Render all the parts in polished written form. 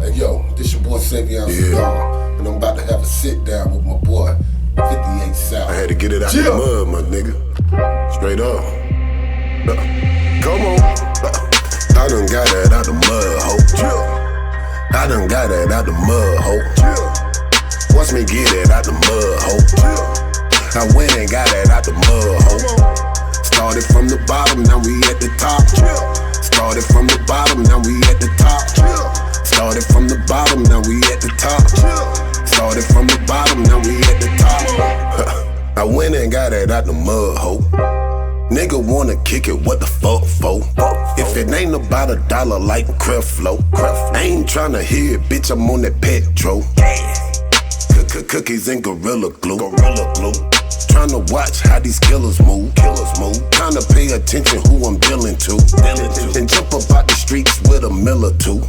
Hey yo, this your boy Savion Saddam, and I'm about to have a sit down with my boy, 58 South. I had to get it out the mud, my nigga. Straight up. Come on. I done got that out the mud, ho. I done got that out the mud, ho. Watch me get it out the mud, ho. I went and got it out the mud, ho. Started from the bottom, now we at the top. Started from the bottom, now we at the top. Started from the bottom, now we at the top. Started from the bottom, now we at the top. I went and got it out the mud, ho. Nigga wanna kick it, what the fuck for? If it ain't about $1 like Creflo, I ain't tryna hear it, bitch, I'm on that petrol. Cookies and Gorilla Glue. Tryna watch how these killers move. Tryna pay attention who I'm dealing to. And jump up out the streets with a mill or two.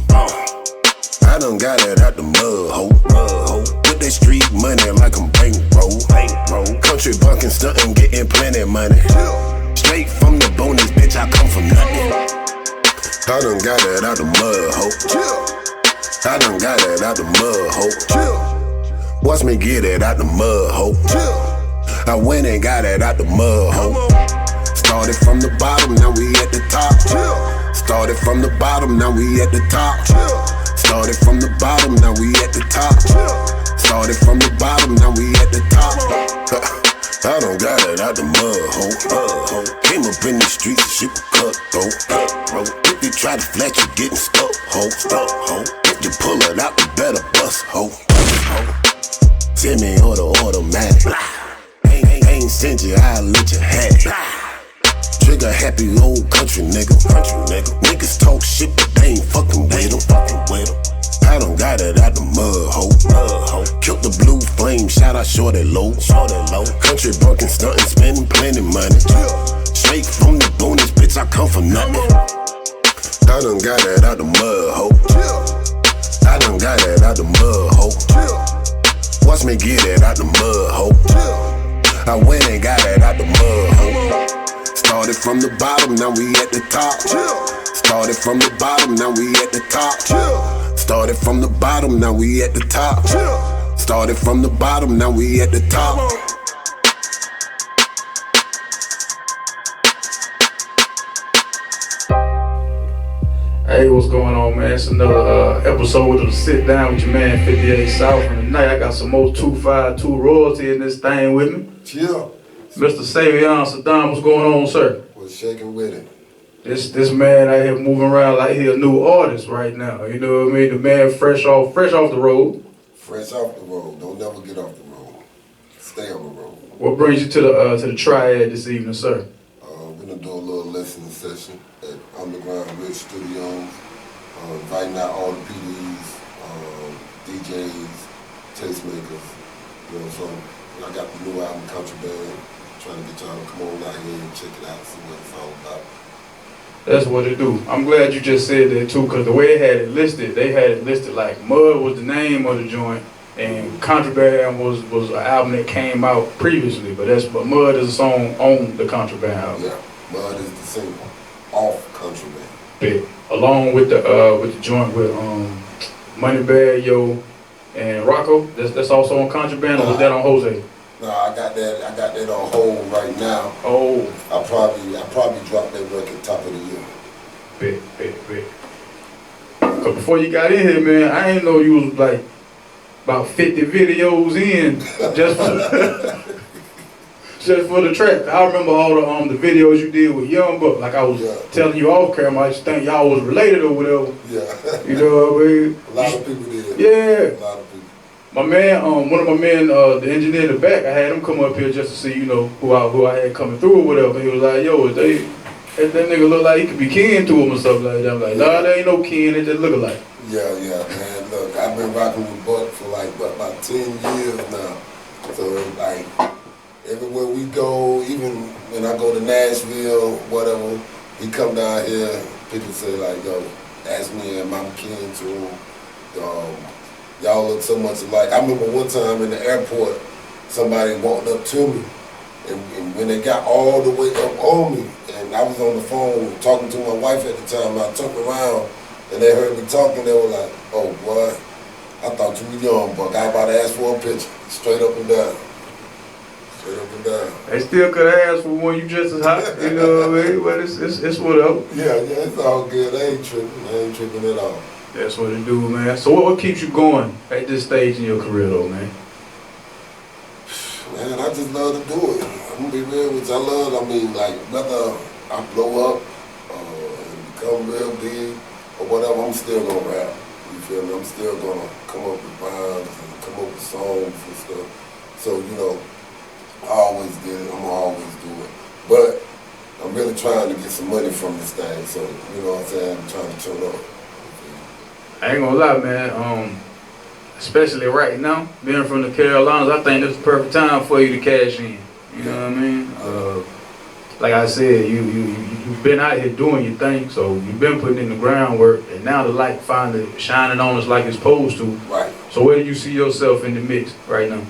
I done got it out the mud, ho. With that street money like I'm bankroll. Country bucking, stuntin', getting plenty money. Straight from the bonus, bitch, I come from nothing. I done got it out the mud, ho. I done got it out the mud, ho. Watch me get it out the mud, ho. I went and got it out the mud, ho. Started from the bottom, now we at the top. Started from the bottom, now we at the top. Started from the bottom, now we at the top. Started from the bottom, now we at the top. I done got it out the mud, ho. Came up in the streets and shit cutthroat. If you try to flat, you getting stuck, ho. If you pull it out, you better bust, ho. Send me on the automatic. Ain't send you, I'll let you have it. Trigger happy old country nigga. Niggas talk shit, but they ain't fucking with them. I done got it out the mud, ho. Killed the blue flame, shout out Shorty Low. Country bucking, stuntin', spending plenty money. Straight from the bonus, bitch, I come from nothing. I done got it out the mud, ho. I done got it out the mud, ho. Watch me get it out the mud, ho. I went and got it out the mud, ho. Started from the bottom, now we at the top. Started from the bottom, now we at the top. Started from the bottom, now we at the top. Started from the bottom, now we at the top. Hey, what's going on, man? It's another episode of the Sit Down with your man 58 South. And tonight I got some more 252 royalty in this thing with me. Yeah. Mr. Savion Saddam, what's going on, sir? What's shaking with it? This man out here moving around like he a new artist right now. You know what I mean? The man fresh off the road. Fresh off the road. Don't never get off the road. Stay on the road. What brings you to the triad this evening, sir? We're gonna do a little listening session at Underground Rich Studios. Inviting out all the PDs, DJs, tastemakers. You know, so I got the new album Contraband. Trying to get y'all to come on out here and check it out, see what it's all about. That's what it do. I'm glad you just said that too, because the way they had it listed like Mud was the name of the joint, and Contraband was an album that came out previously, but Mud is a song on the Contraband album. Yeah, Mud is the single off Contraband. Big. Along with the joint with Moneybag Yo and Rocco. That's also on Contraband, or was that on Jose? No, I got that on hold right now. Oh. I probably dropped that record top of the year. Big. Cause before you got in here, man, I didn't know you was like about 50 videos in just for the track. I remember all the videos you did with Young Buck. Like I was telling you off camera, I just think y'all was related or whatever. Yeah. You know what I mean? A lot of people did. Yeah. A lot of people. My man, one of my men, the engineer in the back, I had him come up here just to see, you know, who I had coming through or whatever. He was like, yo, that nigga look like he could be kin to him or something like that. I'm like, nah, there ain't no kin, it just look alike. Yeah, man. Look, I've been rocking with Buck for like about 10 years now. So like everywhere we go, even when I go to Nashville, whatever, he come down here, people say like, yo, ask me am I kin to him. Y'all look so much alike. I remember one time in the airport, somebody walked up to me, and when they got all the way up on me, and I was on the phone talking to my wife at the time, I turned around and they heard me talking, they were like, oh boy, I thought you were young, but I about to ask for a picture, straight up and down. Straight up and down. They still could have asked for one, you just as hot, you know what I mean? But it's whatever. Yeah, it's all good. I ain't tripping at all. That's what it do, man. So what keeps you going at this stage in your career, though, man? Man, I just love to do it. I'm gonna be real with you. I mean, like, whether I blow up and become real big or whatever, I'm still gonna rap. You feel me? I'm still gonna come up with rhymes and come up with songs and stuff. So, you know, I always did it. I'm gonna always do it. But I'm really trying to get some money from this thing. So, you know what I'm saying? I'm trying to turn up. I ain't gonna lie, man. Especially right now, being from the Carolinas, I think this is the perfect time for you to cash in. You know what I mean? Like I said, you've been out here doing your thing, so you've been putting in the groundwork, and now the light finally shining on us like it's supposed to. Right. So where do you see yourself in the mix right now?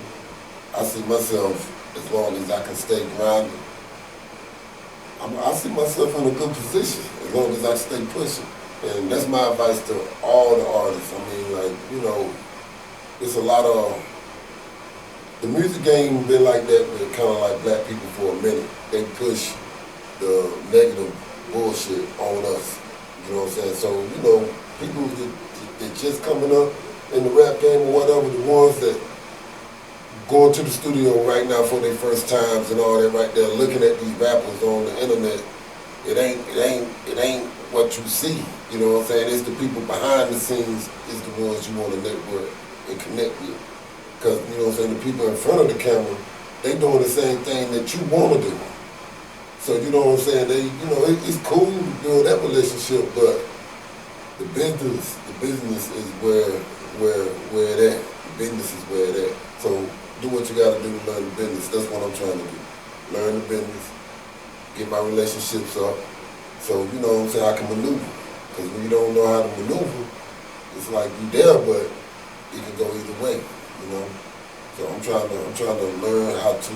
I see myself, as long as I can stay grounded, I see myself in a good position, as long as I stay pushing. And that's my advice to all the artists. I mean, like, you know, it's a lot of, the music game been like that with kind of like black people for a minute. They push the negative bullshit on us, you know what I'm saying? So, you know, people that just coming up in the rap game or whatever, the ones that going to the studio right now for their first times and all that right there, looking at these rappers on the internet, it ain't what you see, you know what I'm saying? It's the people behind the scenes is the ones you want to network and connect with. Because, you know what I'm saying, the people in front of the camera, they doing the same thing that you want to do. So, you know what I'm saying, it's cool to build that relationship, but the business is where it at. The business is where it at. So do what you gotta do to learn the business. That's what I'm trying to do. Learn the business, get my relationships up, so, you know what I'm saying, I can maneuver. Because when you don't know how to maneuver, it's like you there, but it can go either way, you know. So I'm trying to learn how to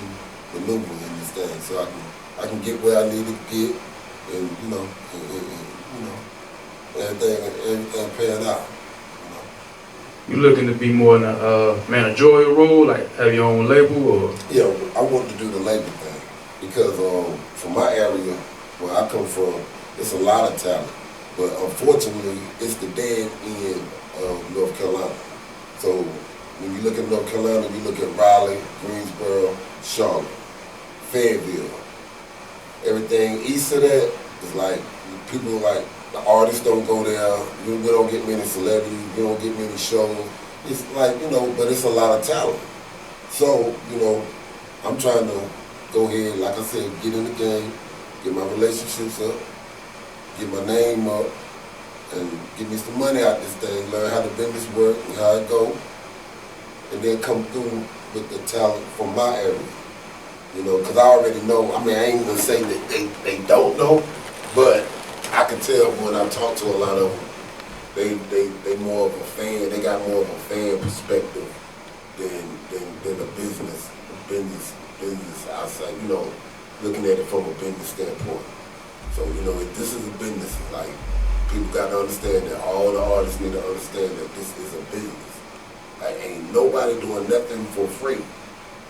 maneuver in this thing, so I can get where I need to get, and you know, everything paying out. You looking to be more in a managerial role, like have your own label, or? Yeah, I want to do the label thing because from my area, where I come from, it's a lot of talent, but unfortunately, it's the dead end of North Carolina. So when you look at North Carolina, you look at Raleigh, Greensboro, Charlotte, Fayetteville. Everything east of that is like people like. The artists don't go there, we don't get many celebrities, we don't get many shows. It's like, you know, but it's a lot of talent. So, you know, I'm trying to go ahead, like I said, get in the game, get my relationships up, get my name up, and get me some money out this thing, learn how the business work and how it go, and then come through with the talent from my area. You know, because I already know, I mean, I ain't gonna say that they don't know, but I can tell when I talk to a lot of them, they more of a fan. They got more of a fan perspective than a business outside. You know, looking at it from a business standpoint. So you know, if this is a business, like people got to understand that. All the artists need to understand that this is a business. Like ain't nobody doing nothing for free.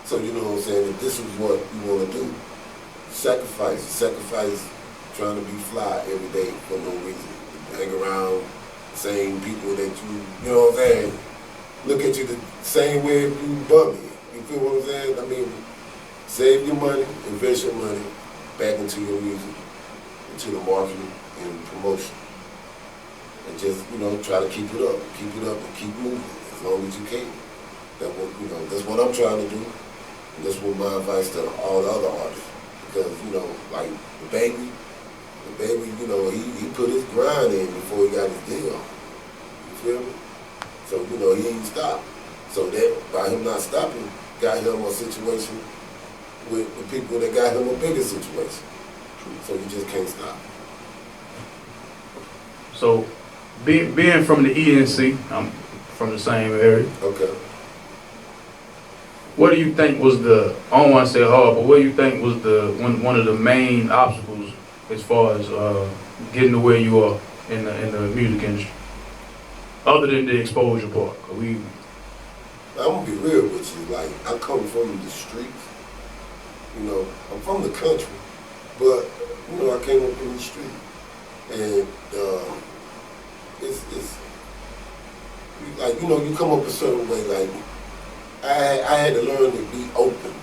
So you know what I'm saying. If this is what you want to do, sacrifice. Trying to be fly every day for no reason. Hang around the same people that you know what I'm saying? Look at you the same way if you bummy. You feel what I'm saying? I mean, save your money, invest your money back into your music, into the marketing and promotion. And just, you know, try to keep it up and keep moving as long as you can. That's what I'm trying to do. And that's what my advice to all the other artists. Because, you know, like the baby, you know, he put his grind in before he got his deal. You feel me? So, you know, he ain't stopped. So that, by him not stopping, got him a situation with the people that got him a bigger situation. So you just can't stop. So, being from the ENC, I'm from the same area. Okay. What do you think was I don't want to say hard, but what do you think was one of the main obstacles as far as getting to where you are in the music industry? Other than the exposure part, I'm gonna be real with you. Like, I come from the streets. You know, I'm from the country, but you know, I came up in the street, and it's like, you know, you come up a certain way. Like, I had to learn to be open,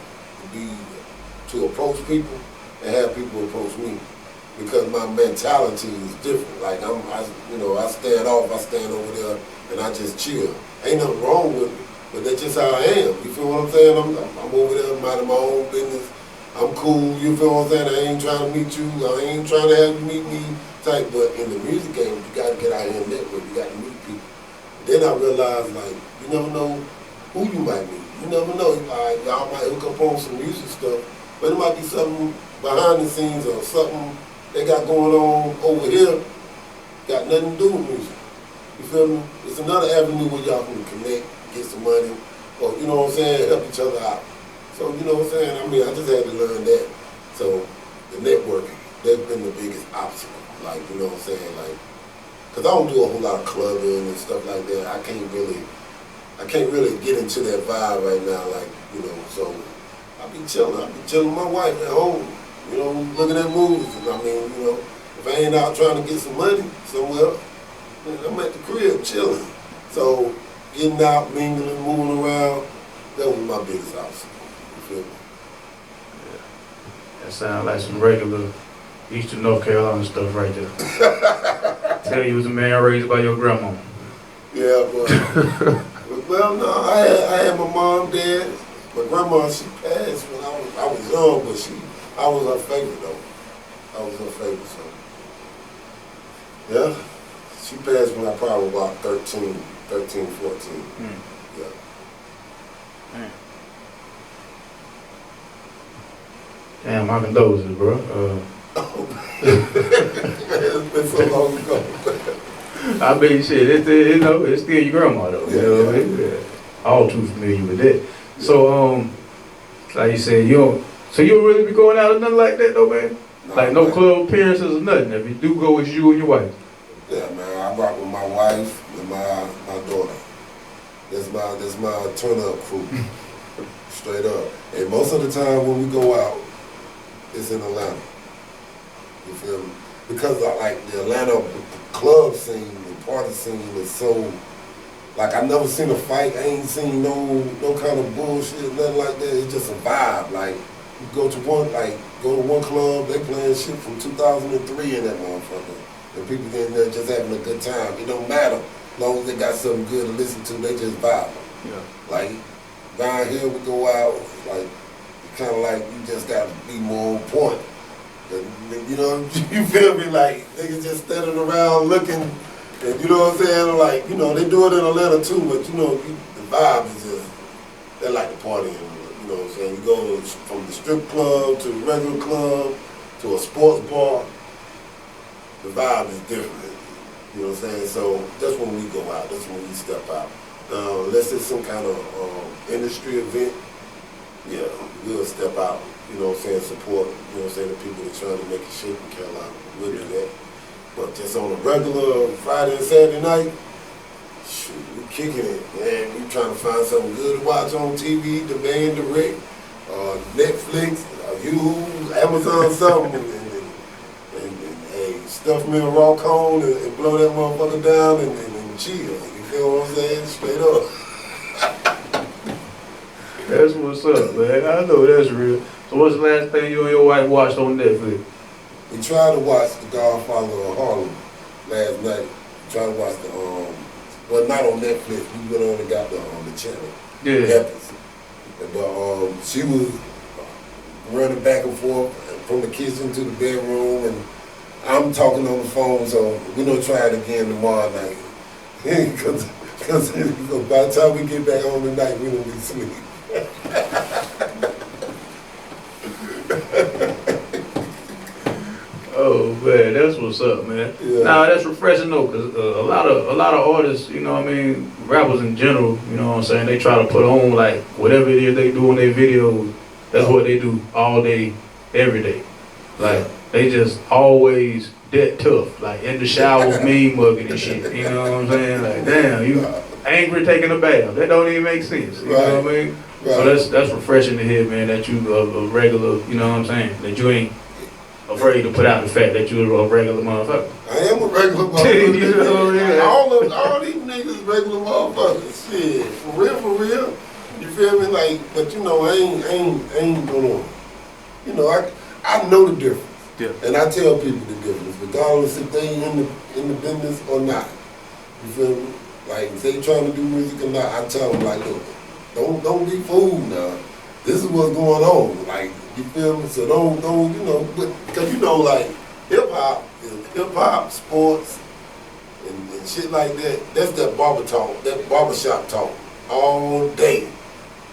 to approach people and have people approach me, because my mentality is different. Like, I stand off, I stand over there, and I just chill. Ain't nothing wrong with me, but that's just how I am. You feel what I'm saying? I'm over there minding my own business. I'm cool, you feel what I'm saying? I ain't trying to meet you, I ain't trying to have you meet me type, but in the music game, you gotta get out here and network, you gotta meet people. Then I realized, like, you never know who you might meet. You never know. Y'all might hook up on some music stuff, but it might be something behind the scenes or something they got going on over here, got nothing to do with music. You feel me? It's another avenue where y'all can connect, get some money, or, you know what I'm saying, help each other out. So, you know what I'm saying? I mean, I just had to learn that. So, the networking, that's been the biggest obstacle. Like, you know what I'm saying? Like, because I don't do a whole lot of clubbing and stuff like that. I can't really get into that vibe right now. Like, you know, so I be chilling with my wife at home, you know, looking at movies. I mean, you know, if I ain't out trying to get some money somewhere, then I'm at the crib chilling. So, getting out, mingling, moving around, that was my biggest obstacle. Yeah. That sounds like some regular Eastern North Carolina stuff right there. Tell you was a man raised by your grandma. Yeah, but well, no, I had my mom, dad. My grandma, she passed when I was young, but I was her favorite though. I was her favorite, so yeah. She passed when I probably was about 13, 14. Yeah. Man. Damn, my condolences, bro. It's been so long ago. I mean, shit, it's still your grandma, though. You know what I mean? Yeah. All too familiar with that. So, like you said, you don't really be going out or nothing like that, though, man? Like, no club appearances or nothing. If you do go, it's you and your wife. Yeah, man, I rock with my wife and my daughter. That's my turn-up crew. Straight up. And most of the time when we go out, it's in Atlanta. You feel me? Because like the Atlanta club scene, the party scene is so, like, I've never seen a fight. I ain't seen no kind of bullshit, nothing like that. It's just a vibe. Like, you go to one club, they playing shit from 2003 in that motherfucker. And people in there just having a good time. It don't matter. As long as they got something good to listen to, they just vibe. Yeah. Like, down here we go out, like, kind of like you just got to be more on point. You know, you feel me? Like, niggas just standing around looking, and you know what I'm saying? Like, you know, they do it in Atlanta too, but you know, the vibe is just, they like to party. You know what I'm saying? You go from the strip club to the regular club to a sports bar, the vibe is different. You know what I'm saying? So that's when we go out, that's when we step out. Unless it's some kind of industry event, yeah, we'll step out, you know what I'm saying, support, you know what I'm saying, the people that are trying to make it shake in Carolina. We'll do that. But just on a regular Friday and Saturday night, shoot, we kicking it, man. We trying to find something good to watch on TV, Demand Direct, Netflix, YouTube, Amazon, something, and hey, stuff me a raw cone and blow that motherfucker down and chill. You feel what I'm saying? Straight up. That's what's up, man. I know that's real. So what's the last thing you and your wife watched on Netflix? We tried to watch The Godfather of Harlem last night. We tried to watch well, not on Netflix. We went on and got the channel. Yeah. Epics. But she was running back and forth from the kitchen to the bedroom, and I'm talking on the phone, so we're going to try it again tomorrow night. Because by the time we get back home tonight, we're going to be asleep. Oh man, that's what's up, man. Yeah. Nah, that's refreshing though, cause a lot of artists, you know what I mean, rappers in general, you know what I'm saying, they try to put on like whatever it is they do in their videos. That's what they do all day, every day. Like they just always that tough. Like in the shower, mean mugging and shit. You know what I'm saying? Like, damn, you angry taking a bath. That don't even make sense. You know what I mean? Right. So that's refreshing to hear, man, that you a regular, you know what I'm saying? That you ain't afraid to put out the fact that you're a regular motherfucker. I am a regular motherfucker. You know what I mean? All these niggas regular motherfuckers. Shit. For real. You feel me? Like, but you know, I ain't gonna, you know, I know the difference. Yeah. And I tell people the difference, regardless if they in the business or not. You feel me? Like, if they trying to do music or not, I tell them, like, look, don't be fooled now. This is what's going on. Like, you feel me? So don't, you know, because you know, like, hip-hop, sports, and shit like that, that's that barber talk, that barbershop talk all day.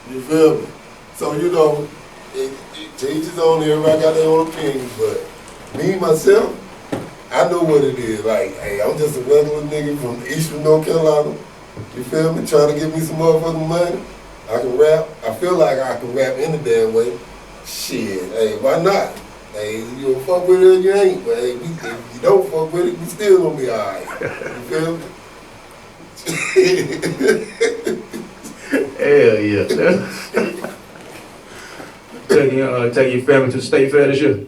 You feel me? So, you know, it changes on, everybody got their own opinions, but me, myself, I know what it is. Like, hey, I'm just a regular nigga from Eastern North Carolina. You feel me? Trying to get me some motherfucking money. I can rap. I feel like I can rap any damn way. Shit, hey, why not? Hey, you don't fuck with it or you ain't. But hey, if you don't fuck with it, you still gonna be alright. You feel me? Hell yeah. Take your family to the state fair this year.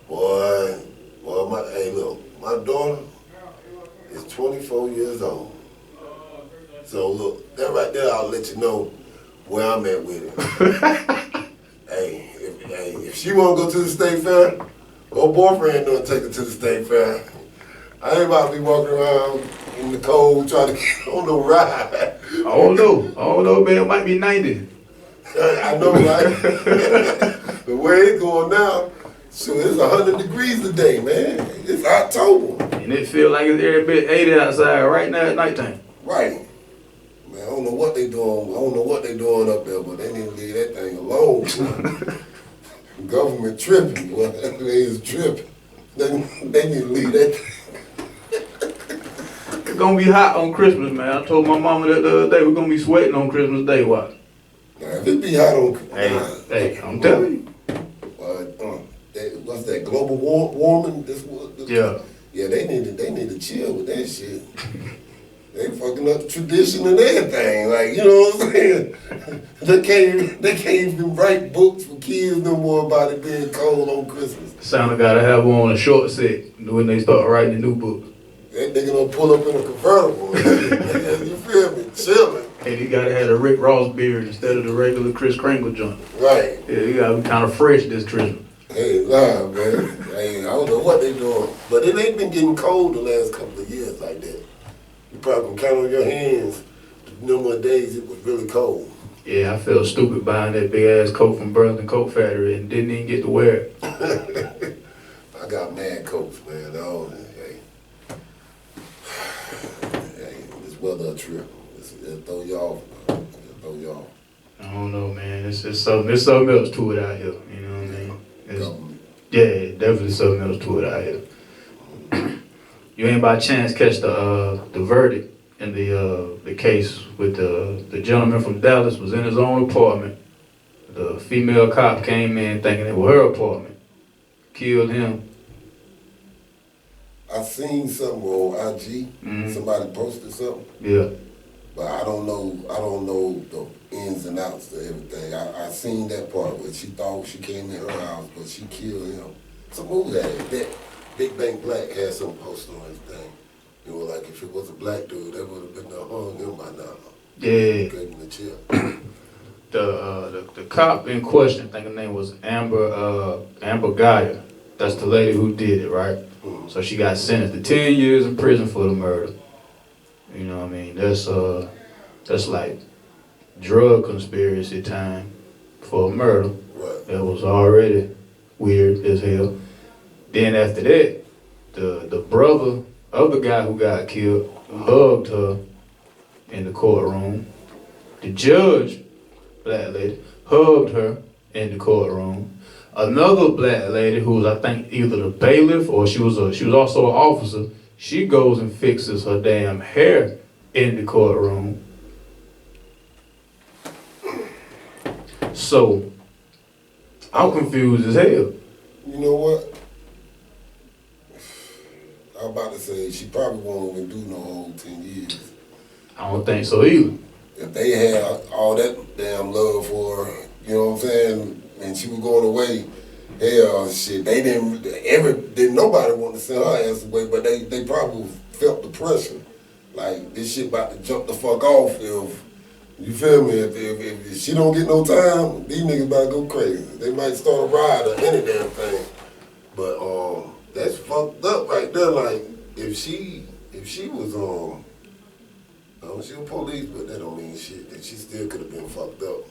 Boy, hey, look, my daughter is 24 years old. So look, that right there, I'll let you know where I'm at with it. Hey, if she wanna go to the state fair, her boyfriend don't take her to the state fair. I ain't about to be walking around in the cold trying to get on no ride. I don't know, man. It might be 90. I know, right? The way it's going now, so it's 100 degrees today, man. It's October. And it feel like it's every bit 80 outside right now at nighttime. Right. Man, I don't know what they doing. I don't know what they doing up there, but they need to leave that thing alone. Government tripping. Well, they is tripping. They need to leave that thing. It's gonna be hot on Christmas, man. I told my mama that the other day we're gonna be sweating on Christmas Day. Watch. Now, if it be hot on Christmas, hey, I'm telling you. What's that? Global warming? Yeah. Yeah, they need to chill with that shit. They fucking up the tradition and everything. Like, you know what I'm saying? They can't even write books for kids no more about it being cold on Christmas. Santa gotta have on a short set when they start writing the new book. That nigga gonna pull up in a convertible. You feel me? Chilling. And he gotta have a Rick Ross beard instead of the regular Kris Kringle joint. Right. Yeah, he gotta be kind of fresh this Christmas. Hey, nah, man. Hey, I don't know what they doing, but it ain't been getting cold the last couple of years like that. You probably can count on your hands the number of days it was really cold. Yeah, I felt stupid buying that big ass coat from Burlington Coat Factory and didn't even get to wear it. I got mad coats, man. Oh, hey, this weather a trip. It'll throw you off. I don't know, man. It's something else to it out here. You know what I mean? Yeah, definitely something else to it out here. You ain't by chance catch the verdict in the case with the gentleman from Dallas was in his own apartment. The female cop came in thinking it was her apartment, killed him. I seen something on IG. Mm-hmm. Somebody posted something. Yeah. But I don't know the ins and outs of everything. I seen that part where she thought she came in her house, but she killed him. So what was that? Big Bank Black had some post on his thing. You know, like if it was a black dude, that would have been hung him by now. Yeah. Gave him the chill. The cop in question, I think her name was Amber Geyer. That's the lady who did it, right? Mm-hmm. So she got sentenced to 10 years in prison for the murder. You know what I mean? That's like drug conspiracy time for a murder. Right. That was already weird as hell. Then after that, the brother of the guy who got killed hugged her in the courtroom. The judge, black lady, hugged her in the courtroom. Another black lady who was, I think, either the bailiff or she was also an officer. She goes and fixes her damn hair in the courtroom. So, I'm confused as hell. You know what? I was about to say, she probably won't even do no whole 10 years. I don't think so either. If they had all that damn love for her, you know what I'm saying, and she was going away, hell, shit, didn't nobody want to send her ass away, but they probably felt the pressure. Like, this shit about to jump the fuck off if, you feel me, if she don't get no time, these niggas about to go crazy. They might start a riot or any damn thing. But, that's fucked up right there. Like, if she was, she was police, but that don't mean shit. That she still could have been fucked up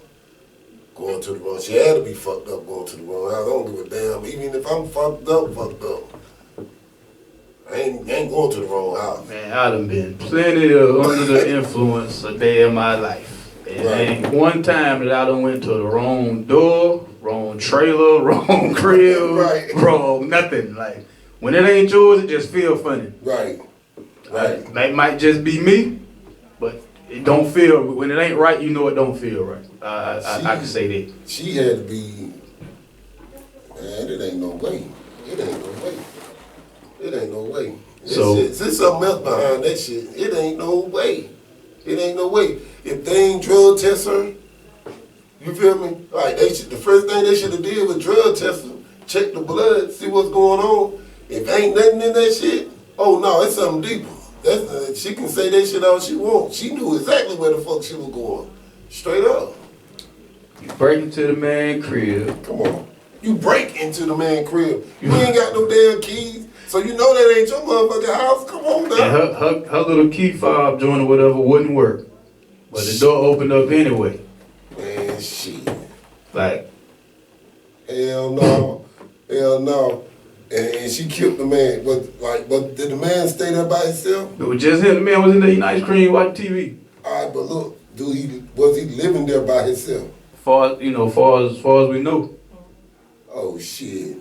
going to the wrong. She had to be fucked up going to the wrong house. I don't give a damn. Even if I'm fucked up. I ain't going to the wrong house. Man, I done been plenty of under the influence a day of my life. And ain't one time that I done went to the wrong door, wrong trailer, wrong crib, wrong nothing. Like, when it ain't yours, it just feel funny. Right. That might just be me, but it don't feel, when it ain't right, you know it don't feel right. I can say that. She had to be, man, it ain't no way. It ain't no way. There's something else behind that shit. It ain't no way. If they ain't drug test her, you feel me? Like, the first thing they should have did was drug test her, check the blood, see what's going on. If ain't nothing in that shit, oh no, it's something deeper. She can say that shit all she wants. She knew exactly where the fuck she was going. Straight up. You break into the man crib. Come on. You break into the man crib. You ain't got no damn keys. So you know that ain't your motherfucking house. Come on now. And her little key fob joint or whatever wouldn't work. But the door opened up anyway. Man, shit. Like. Hell no. And she killed the man. But did the man stay there by himself? It was just him. The man was in there eating ice cream, watching TV. All right, but look, was he living there by himself? Far as we know. Oh shit.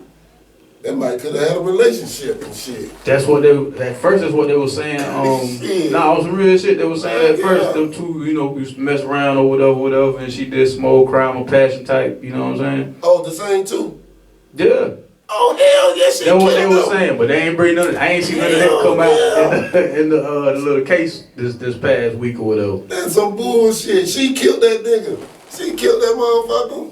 That might could have had a relationship and shit. That's what at first that's what they were saying. On some real shit they were saying at first. Them two, used to mess around or whatever, and she did small crime or passion type, you know what I'm saying? Oh, the same two? Yeah. Oh hell yes, she that's what they were saying, but they ain't bring none. I ain't seen none of that come out in the little case this past week or whatever. That's some bullshit. She killed that nigga. She killed that motherfucker.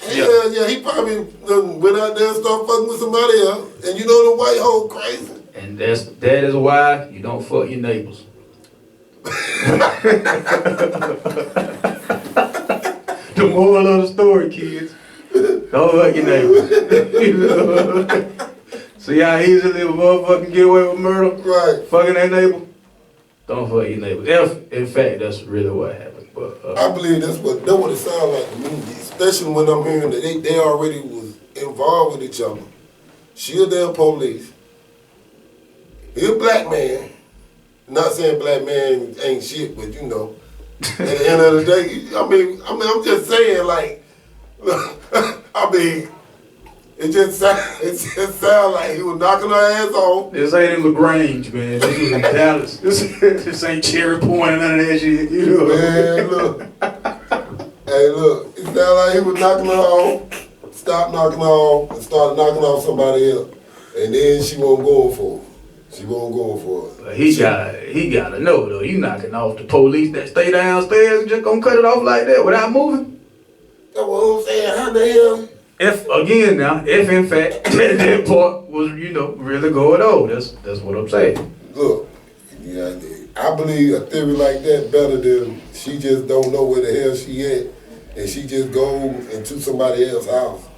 Yeah, he probably went out there and started fucking with somebody else. And you know the white hole crazy. And that is why you don't fuck your neighbors. The moral of the story, kids. Don't fuck your neighbors. See how easily a motherfucker can get away with murder? Right. Fucking that neighbor? Don't fuck your neighbors. If, in fact, that's really what happened. But I believe that's what it sounds like to me. Especially when I'm hearing that they already was involved with each other. She a damn police. He a black man. Not saying black man ain't shit, but at the end of the day, I'm just saying, like, it just sound like he was knocking her ass off. This ain't in LaGrange, man. This is in Dallas. This ain't Cherry Point and none of that shit, Man, look. Hey, look. It sound like he was knocking her off, stopped knocking her off, and started knocking off somebody else. And then she wasn't going for it. But he gotta know, though. You knocking off the police that stay downstairs and just gonna cut it off like that without moving? That's what I'm saying. How the hell? If in fact that part was, really going on, that's what I'm saying. Look, I believe a theory like that better than she just don't know where the hell she at, and she just go into somebody else's house,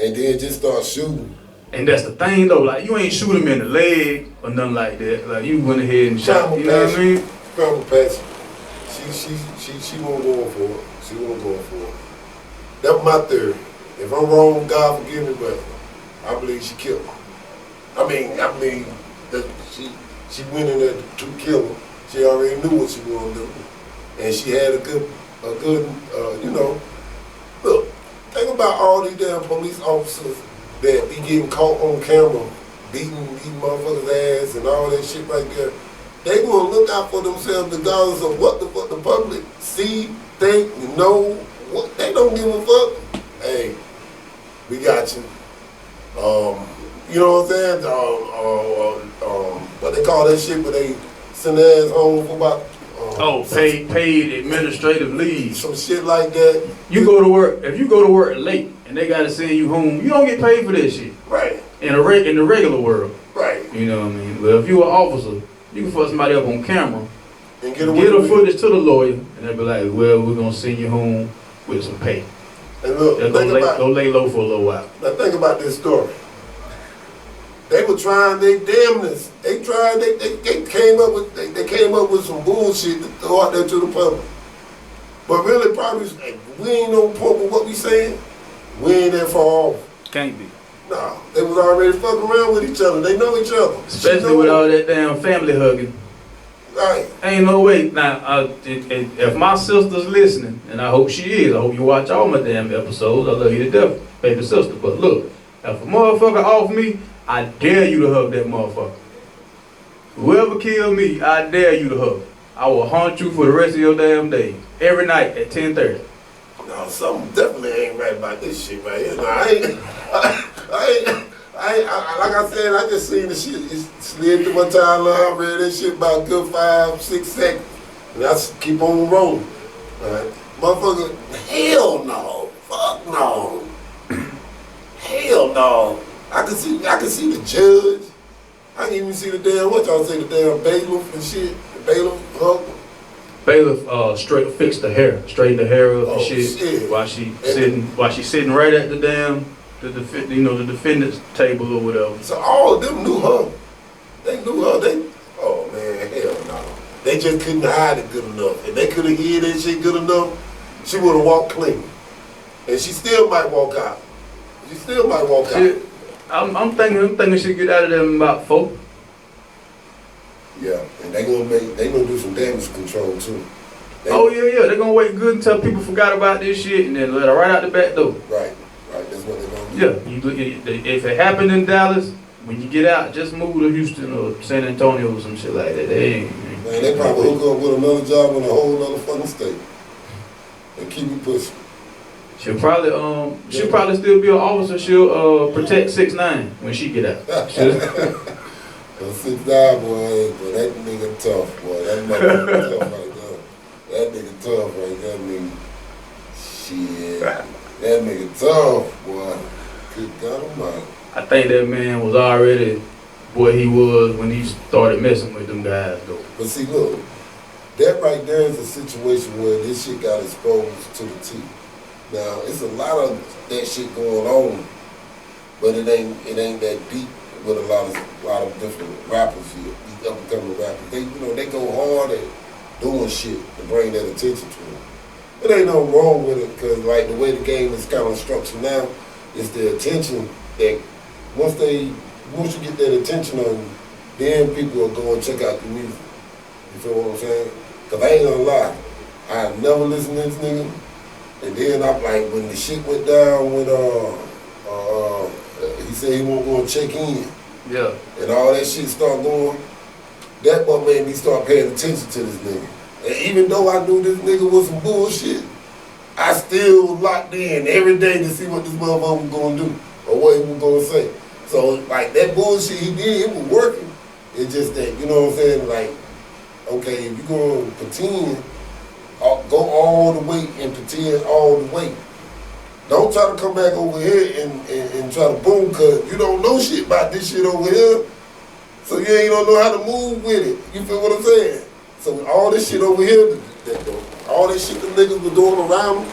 and then just start shooting. And that's the thing though, like you ain't shoot him in the leg or nothing like that. Like you went ahead and shot, you know what I mean? Crime passion. She wasn't going for it. That was my theory. If I'm wrong, God forgive me, but I believe she killed him. I mean that she went in there to kill him. She already knew what she was gonna do, and she had a good, Look, think about all these damn police officers that be getting caught on camera, beating these motherfuckers' ass and all that shit right there. They gonna look out for themselves regardless of what the fuck the public see, think, know. What they don't give a fuck. Hey, we got you. you know what I'm saying? What they call that shit, but they send their ass home for about paid administrative leave. some shit like that. You go to work. If you go to work late and they gotta send you home, you don't get paid for that shit. Right. In the regular world. Right. You know what I mean? Well, if you an officer, you can fuck somebody up on camera And get a footage to the lawyer, and they'll be like, well, we're gonna send you home with some pay. And look, go lay low for a little while. Now think about this story. They were trying their damnness. They came up with some bullshit to throw out there to the public. But really, probably we ain't on point with what we saying. We ain't that far off. Can't be. No, they was already fucking around with each other. They know each other. Especially with all that damn family hugging. Right. Ain't no way. Now, if my sister's listening, and I hope she is, I hope you watch all my damn episodes. I love you to death, baby sister. But look, if a motherfucker off me, I dare you to hug that motherfucker. Whoever killed me, I dare you to hug. I will haunt you for the rest of your damn day. Every night at 10:30. No, something definitely ain't right about this shit right here. No, like I said, I just seen the shit. It slid through my timeline, read that shit about a good 5-6 seconds. And I just keep on rolling. Alright. Motherfucker, hell no. Fuck no. Hell no. I can see the judge. I can even see the damn, what y'all say, the damn bailiff and shit. The bailiff, huh? Bailiff fixed the hair, straightened the hair up and shit. While she sitting right at the damn the defendant's table or whatever. So all of them knew her. They knew her. Oh man, hell no. They just couldn't hide it good enough. If they could have hid that shit good enough, she would have walked clean. And she still might walk out. She still might walk out. I'm thinking she get out of there in about 4. Yeah, and they gonna do some damage control too. They're gonna wait good until people forgot about this shit and then let her right out the back door. Right, that's what they're gonna do. Yeah, if it happened in Dallas, when you get out, just move to Houston or San Antonio or some shit like that. Man, they probably hook up with another job in a whole other fucking state and keep it pushing. She'll probably still be an officer. She'll protect 6ix9ine when she get out. 6ix9ine, boy, that nigga tough, boy. That motherfucker tough right there. That nigga tough right there, nigga. Shit. That nigga tough, boy. Good God Almighty. I think that man was already what he was when he started messing with them guys, though. But see, look, that right there is a situation where this shit got exposed to the T. Now, it's a lot of that shit going on, but it ain't that deep with a lot of different rappers here, these up and coming rappers. They go hard at doing shit to bring that attention to them. It ain't no wrong with it, because like the way the game is kind of structured now, it's the attention that once you get that attention on you, then people will go and check out the music. You feel what I'm saying? Because I ain't gonna lie, I never listened to this nigga. And then I'm like, when the shit went down with he said he wasn't gonna check in. Yeah. And all that shit started going, that what made me start paying attention to this nigga. And even though I knew this nigga was some bullshit, I still locked in every day to see what this motherfucker was gonna do or what he was gonna say. So like that bullshit he did, it was working. It's just that, you know what I'm saying, like, okay, if you're gonna pretend, go all the way and pretend all the way. Don't try to come back over here and try to boom, cause you don't know shit about this shit over here. So you ain't gonna know how to move with it. You feel what I'm saying? So all this shit over here, all this shit the niggas were doing around me,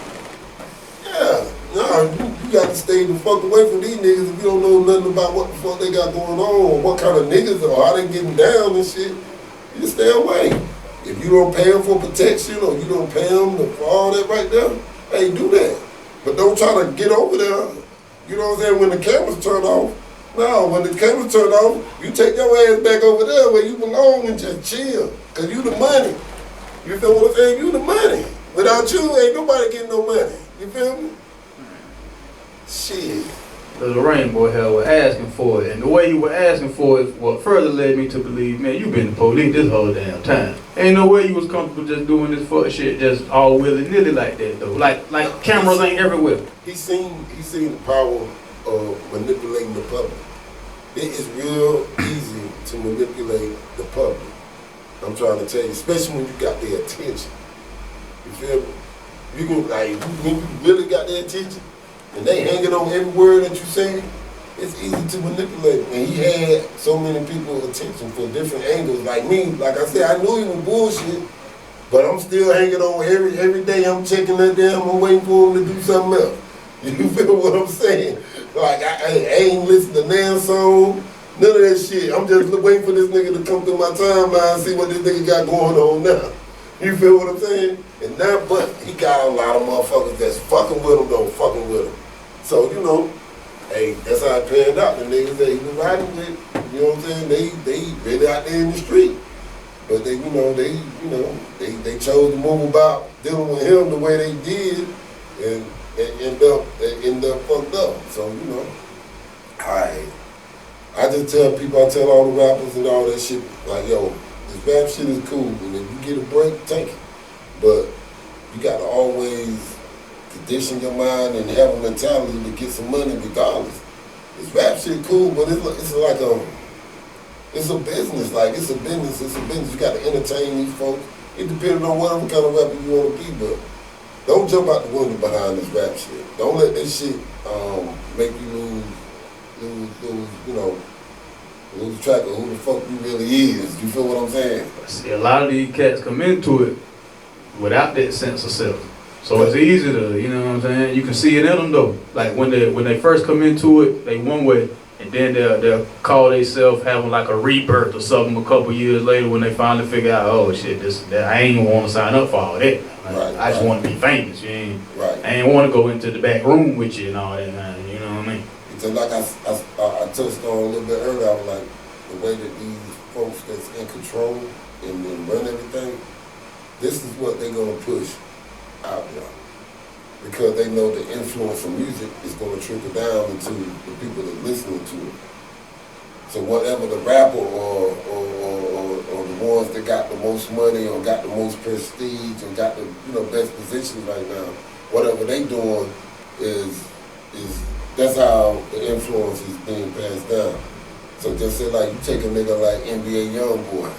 you got to stay the fuck away from these niggas if you don't know nothing about what the fuck they got going on, or what kind of niggas or how they getting down and shit. You just stay away. If you don't pay them for protection or you don't pay them for all that right there, hey, do that. But don't try to get over there. You know what I'm saying? When the cameras turn off. No, when the cameras turn off, you take your ass back over there where you belong and just chill. Cause you the money. You feel what I'm saying? You the money. Without you, ain't nobody getting no money. You feel me? Shit. The Lorraine boy hell was asking for it, and the way you were asking for it, what further led me to believe, man, you been the police this whole damn time. Ain't no way you was comfortable just doing this fuck shit just all willy-nilly like that though. Like cameras ain't everywhere. He seen the power of manipulating the public. it is real easy to manipulate the public. I'm trying to tell you, especially when you got their attention. You feel me? You can, like, when you really got their attention, and they hanging on every word that you say, it's easy to manipulate. And he had so many people's attention for different angles. Like me, like I said, I knew he was bullshit, but I'm still hanging on every day. I'm checking that down. I'm waiting for him to do something else. You feel what I'm saying? Like I ain't listening to Nan song, none of that shit. I'm just waiting for this nigga to come through my timeline and see what this nigga got going on now. You feel what I'm saying? And now, but he got a lot of motherfuckers that's fucking with him, don't fucking with him. So, you know, hey, that's how it panned out. The niggas that he was riding with, you know what I'm saying? They really out there in the street. But they chose to move about dealing with him the way they did, and end up fucked up. So, you know, I just tell people, I tell all the rappers and all that shit, like, yo, this rap shit is cool, and if you get a break, take it. But you gotta always condition your mind and have a mentality to get some money regardless. This rap shit cool, but it's like it's a business. Like, it's a business. You gotta entertain these folks. It depends on whatever kind of rapper you wanna be, but don't jump out the window behind this rap shit. Don't let this shit make you lose track of who the fuck you really is. You feel what I'm saying? See, a lot of these cats come into it without that sense of self. So it's easy to, you know what I'm saying? You can see it in them though. Like when they first come into it, they one way, and then they'll call themselves having like a rebirth or something a couple years later when they finally figure out, oh shit, I ain't even want to sign up for all that. I just want to be famous. I ain't want to go into the back room with you and all that. You know what I mean? So like I touched on a little bit earlier, I was like, the way that these folks that's in control and run everything, this is what they're gonna push out there. Because they know the influence of music is gonna trickle down into the people that listening to it. So whatever the rapper or the ones that got the most money or got the most prestige or got the best positions right now, whatever they doing is that's how the influence is being passed down. So just say like you take a nigga like NBA Youngboy,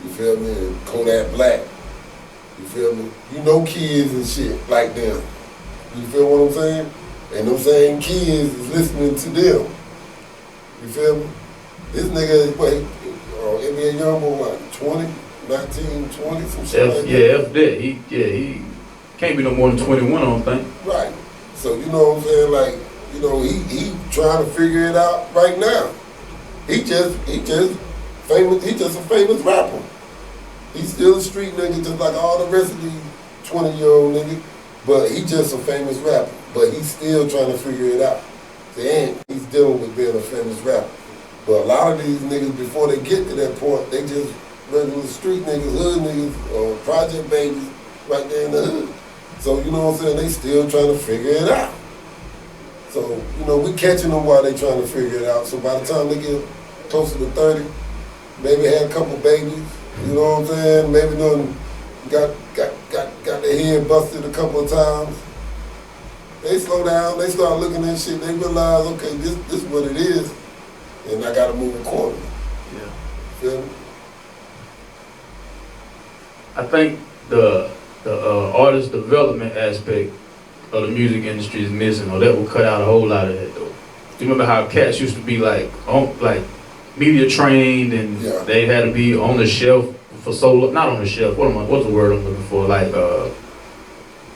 you feel me, and Kodak Black, you feel me? You know kids and shit like them. You feel what I'm saying? And them same kids is listening to them. You feel me? This nigga is NBA Youngboy what, 20, 19, 20, some shit like that. Yeah, F that. He can't be no more than 21, I don't think. Right. So you know what I'm saying? Like, he trying to figure it out right now. He just famous. He just a famous rapper. He's still a street nigga, just like all the rest of these 20-year-old niggas. But he just a famous rapper. But he's still trying to figure it out. And he's dealing with being a famous rapper. But a lot of these niggas, before they get to that point, they just regular street niggas, hood niggas, or project babies right there in the hood. So you know what I'm saying? They still trying to figure it out. So, we catching them while they trying to figure it out. So by the time they get closer to 30, maybe had a couple babies, you know what I'm saying? Maybe done got their head busted a couple of times. They slow down, they start looking at shit, they realize, okay, this is what it is, and I gotta move accordingly. Yeah. Feel me? I think the artist development aspect of the music industry is missing, or that will cut out a whole lot of that though. You remember how cats used to be like media trained, and they had to be on the shelf for so long, not on the shelf, what's the word I'm looking for, like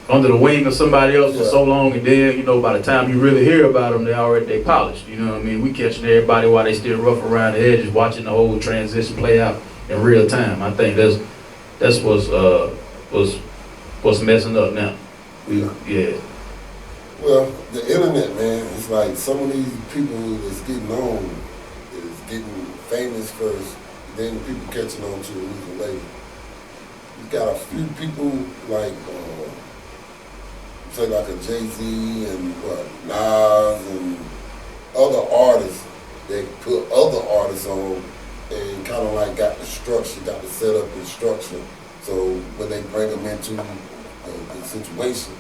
under the wing of somebody else for so long, and then by the time you really hear about them, they polished. You know what I mean? We catching everybody while they still rough around the edges, watching the whole transition play out in real time. I think that's what's messing up now. Yeah. Well, the internet, man, it's like some of these people that's getting on is getting famous first, then the people catching on to it later. You got a few people like, say like a Jay-Z and Nas and other artists that put other artists on and kind of like got the structure, got the setup and structure. So when they bring them into the situation,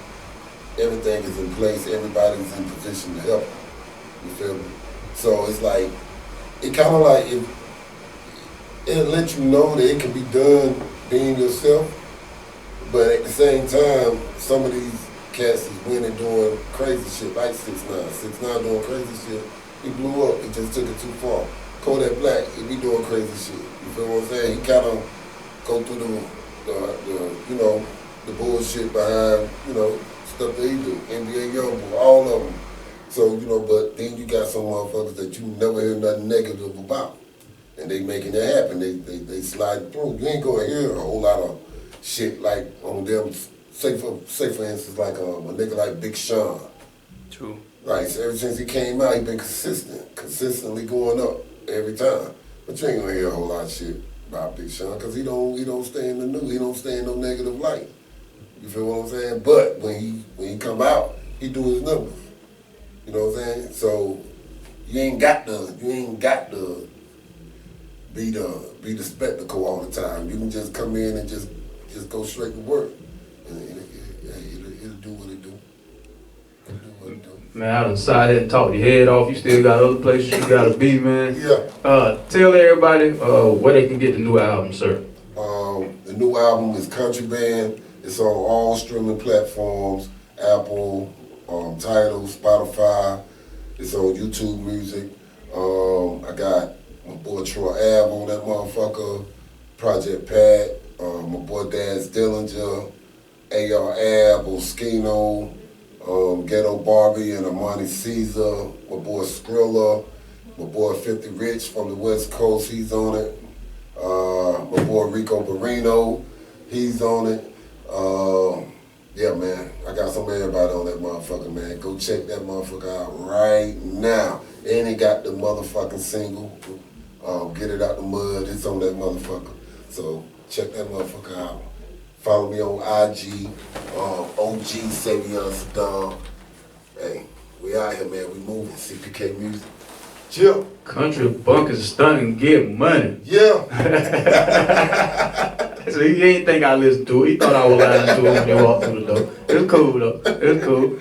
everything is in place, everybody's in position to help. You feel me? So it's like it kind of like it'll let you know that it can be done being yourself, but at the same time, some of these cats is winning doing crazy shit like 6ix9ine. 6ix9ine doing crazy shit. He blew up. He just took it too far. Kodak Black, he be doing crazy shit. You feel what I'm saying? He kind of go through the you know, the bullshit behind, you know, stuff that he do. NBA Youngboy, all of them. So, you know, but then you got some motherfuckers that you never hear nothing negative about. And they making it happen. They slide through. You ain't gonna hear a whole lot of shit like on them. Say for instance, like a nigga like Big Sean. True. Like, so ever since he came out, he been consistently going up every time. But you ain't gonna hear a whole lot of shit about Big Sean, cause he don't stay in the news. He don't stay in no negative light. You feel what I'm saying? But when he come out, he do his numbers. You know what I'm saying? So you ain't got to be the spectacle all the time. You can just come in and just go straight to work. And it'll do what it do. Man, I done sat there and talked your head off. You still got other places you gotta be, man. Yeah. Tell everybody where they can get the new album, sir. The new album is Contraband. It's on all streaming platforms, Apple, Tidal, Spotify. It's on YouTube Music. I got my boy Troy Ave on that motherfucker, Project Pat, my boy Daz Dillinger, AR Ab, Oskino, Ghetto Barbie and Amani Caesar, my boy Skrilla, my boy 50 Rich from the West Coast, he's on it. My boy Rico Barino, he's on it. Yeah, man, I got some everybody on that motherfucker, man. Go check that motherfucker out right now. And he got the motherfucking single, Get It Out the Mud, it's on that motherfucker. So check that motherfucker out. Follow me on IG, OG Savion Saddam. Hey, we out here, man. We moving. CPK Music. Chill. Country bunkers stunning, get money. Yeah. So he ain't think I listened to it. He thought I was lying to him when he walked through the door. It's cool though. It's cool.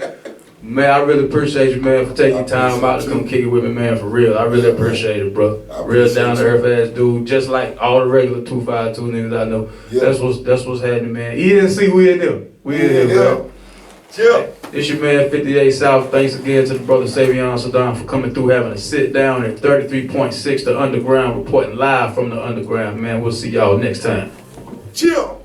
Man, I really appreciate you, man, for taking time out to come kick it with me, man, for real. I really appreciate it, bro. Real down to earth ass dude, just like all the regular 252 niggas I know. Yeah. That's what's happening, man. You didn't see we in there. We in here, bro. Chill. It's your man 58 South. Thanks again to the brother Savion Saddam for coming through, having a sit down at 33.6 The Underground, reporting live from the underground. Man, we'll see y'all next time. Chill.